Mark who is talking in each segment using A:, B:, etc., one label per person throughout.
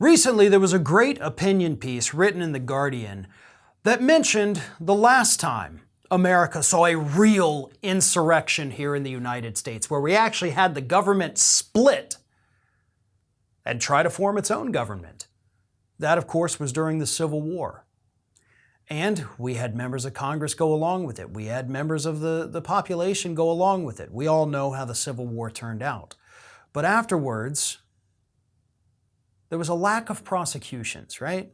A: Recently, there was a great opinion piece written in The Guardian that mentioned the last time America saw a real insurrection here in the United States, where we actually had the government split and try to form its own government. That, of course, was during the Civil War. And we had members of Congress go along with it. We had members of the population go along with it. We all know how the Civil War turned out. But afterwards, there was a lack of prosecutions, right?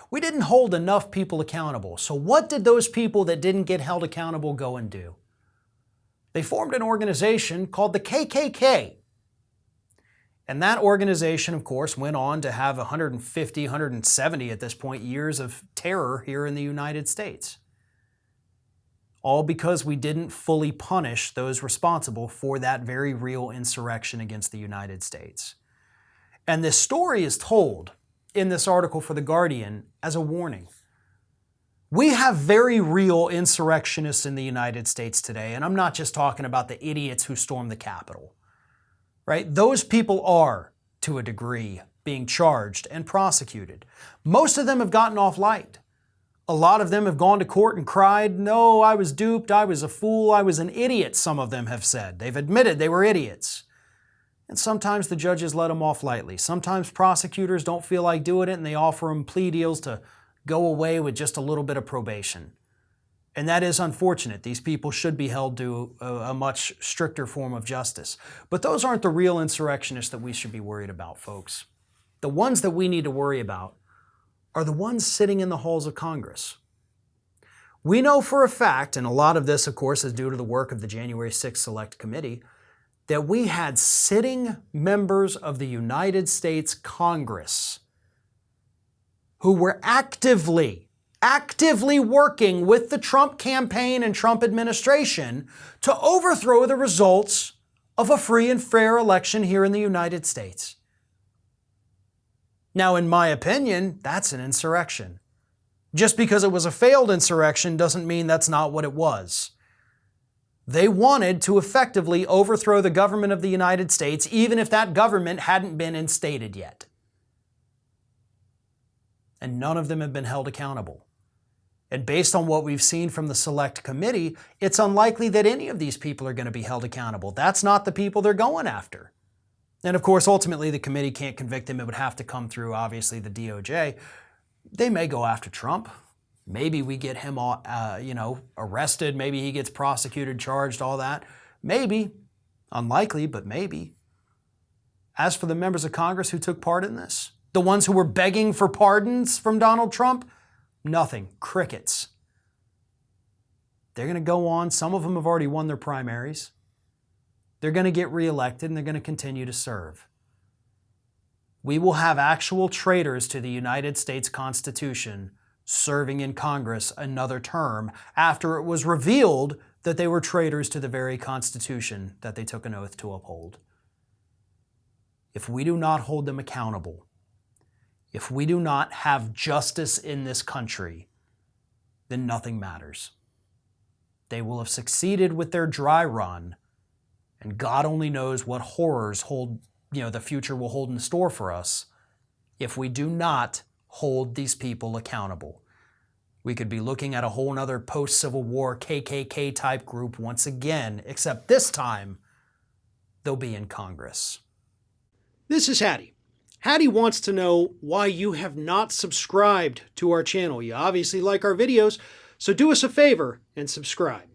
A: We didn't hold enough people accountable. So what did those people that didn't get held accountable go and do? They formed an organization called the KKK. And that organization, of course, went on to have 150, 170 at this point years of terror here in the United States. All because we didn't fully punish those responsible for that very real insurrection against the United States. And this story is told in this article for The Guardian as a warning. We have very real insurrectionists in the United States today, and I'm not just talking about the idiots who stormed the Capitol, right? Those people are, to a degree, being charged and prosecuted. Most of them have gotten off light. A lot of them have gone to court and cried, "No, I was duped, I was a fool, I was an idiot," some of them have said. They've admitted they were idiots. And sometimes the judges let them off lightly. Sometimes prosecutors don't feel like doing it and they offer them plea deals to go away with just a little bit of probation. And that is unfortunate. These people should be held to a much stricter form of justice. But those aren't the real insurrectionists that we should be worried about, folks. The ones that we need to worry about are the ones sitting in the halls of Congress. We know for a fact, and a lot of this, of course, is due to the work of the January 6th Select Committee, that we had sitting members of the United States Congress who were actively working with the Trump campaign and Trump administration to overthrow the results of a free and fair election here in the United States. Now, in my opinion, that's an insurrection. Just because it was a failed insurrection doesn't mean that's not what it was. They wanted to effectively overthrow the government of the United States, even if that government hadn't been instated yet. And none of them have been held accountable. And based on what we've seen from the Select Committee, it's unlikely that any of these people are going to be held accountable. That's not the people they're going after. And of course, ultimately, the committee can't convict him. It would have to come through, obviously, the DOJ. They may go after Trump. Maybe we get him arrested. Maybe he gets prosecuted, charged, all that. Maybe. Unlikely, but maybe. As for the members of Congress who took part in this, the ones who were begging for pardons from Donald Trump, nothing. Crickets. They're going to go on. Some of them have already won their primaries. They're going to get reelected and they're going to continue to serve. We will have actual traitors to the United States Constitution serving in Congress another term after it was revealed that they were traitors to the very Constitution that they took an oath to uphold. If we do not hold them accountable, if we do not have justice in this country, then nothing matters. They will have succeeded with their dry run, and God only knows what horrors the future will hold in store for us if we do not hold these people accountable. We could be looking at a whole nother post-Civil War KKK type group once again, except this time they'll be in Congress. This is Hattie. Hattie wants to know why you have not subscribed to our channel. You obviously like our videos, so do us a favor and subscribe.